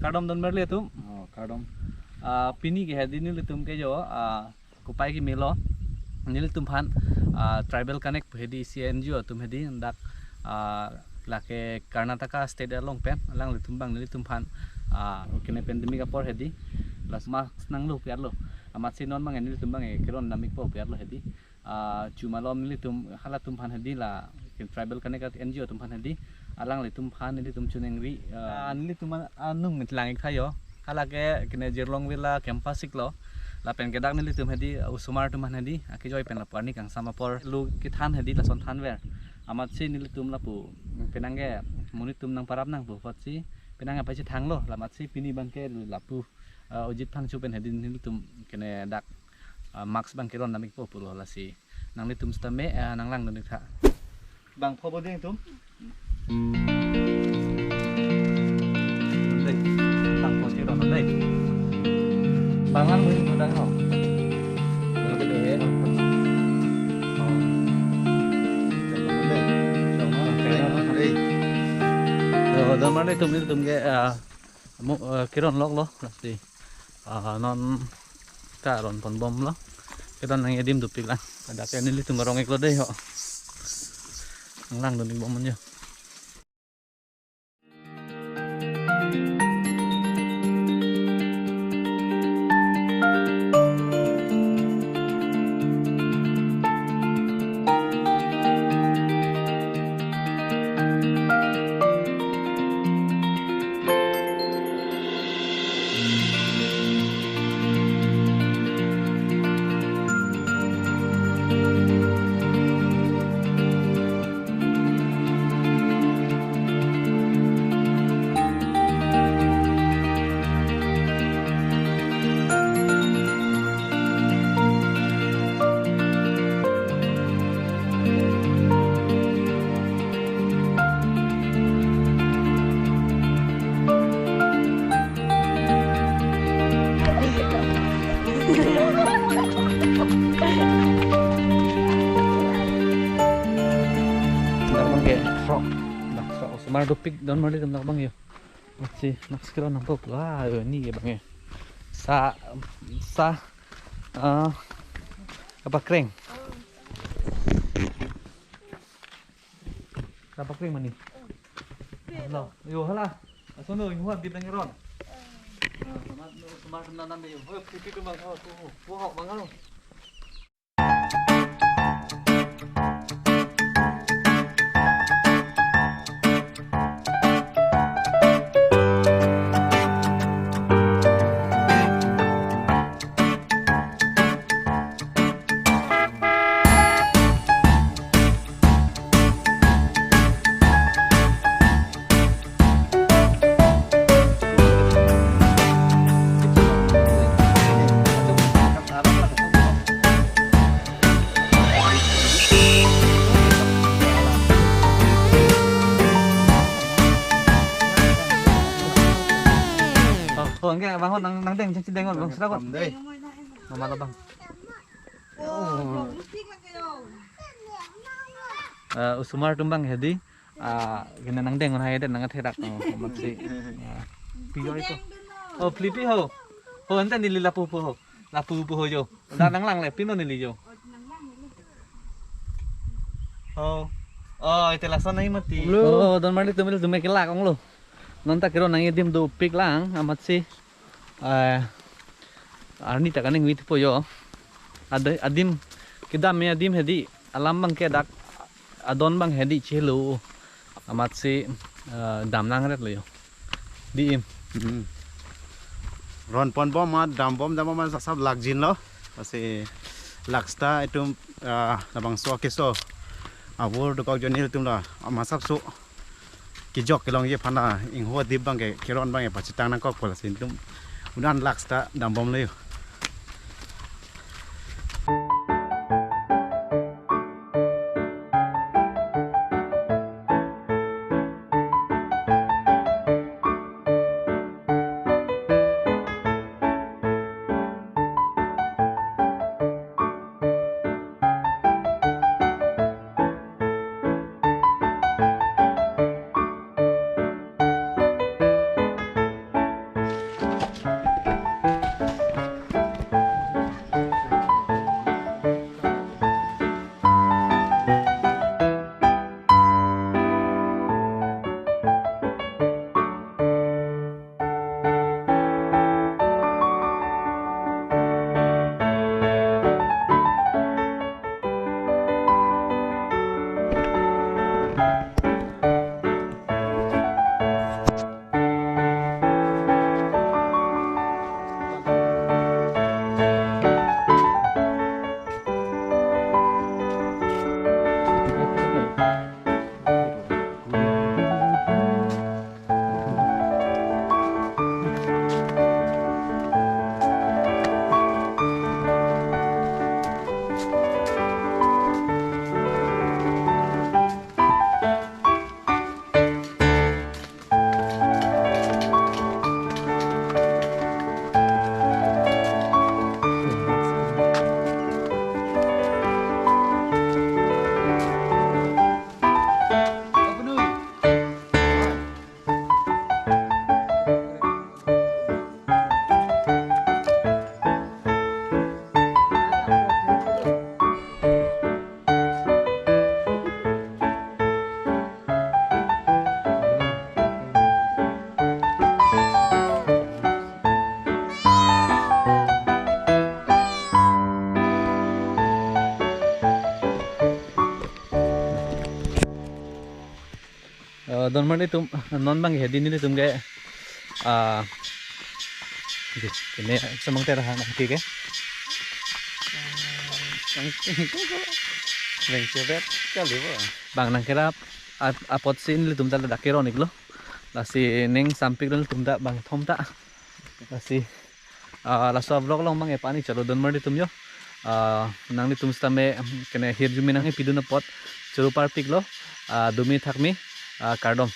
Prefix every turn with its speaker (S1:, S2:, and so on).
S1: kadom don merle tum
S2: kadom
S1: pini ke hedi nil tum ke jo kupai ki melo nil tum phan tribal connect hedi CNGO tum hedi dak lake Karnataka state along pen alang tum bang nil tum phan kene pandemic apor hedi las mas nang lu piar lo amat sinon bang nil tum bang e keron namik po piar lo hedi cuma lom nil tum hala tum phan hedi la tribal connect NGO tum phan hedi alang le tum phan nil tum chunengri nil tum anung ngitlang ikhayo hala ke kene jirlong villa campus siklo la pen kedak nili tum hedi usumar tum han hedi aki joy pen la parni kang sama por lu ki than hedi la son than ver amat si nili tum la pu penangge munit tum nang parap nang pu fot si penangge pa si thang lo la mat si pini bangke la pu ujit phang chu pen hedi nili tum kene dak max bangke ron namik po pulo la si nang li tum stame nang lang nik tha bang pho boding tum đây bang pho chi ron đây pangan mo yung udang ho. Dan mana itu tum ke kiron lok lo pasti non karon pon bom lo kiron nang edim dupik lang ada kayak nili tum barong eklo deh ho lang dun bom nyo Mar dupik don mar dum nak bang yo masih nak sekilo nampak lah ini ya bang ya sa apa kering apa kering mani lo yo hala sono yung huat di bang ron semar nan yo pipi bang oh bang lo Enggak bangun nang deng cincin dengon bang sedang mama lo bang usumar tumbang hedi gina nang deng on hayden nang therak matsi piyo itu oh flipi ho anta nili lapu ho jo nang lang le pino nili jo itu lason nai mati don mali tumil dumekila kong lo nonta kiro nang edim do pik lang amat si arni tak kaning wit po yo ada adim kidam me adim hedi alam bang ke dak adon bang hedi chelu amat si dam nang ret lo yo di im
S2: ron pon bom ma dam bom ma sab lagjin lo pasi laksta itum labang so keso abur do kok jonil tum la amasap so kijok kelong ye phana ingho dib bang ke keron bang e pachitang nang kok pola sin tum udan laksta dam bom le
S1: don mar tum non bang hedi ni tum ge ini semang tera hang ki ke
S3: Neng sebet kali ba.
S1: bang nang kira apot sin li tum ta dakero niklo lasi neng sampik dal tum ta bang thom ta lasi laso vlog long bang e pani chalo don mar tum yo nang ni tum stame kene hir jumi nang pidu na pot churu par pik lo dumi thakmi kardom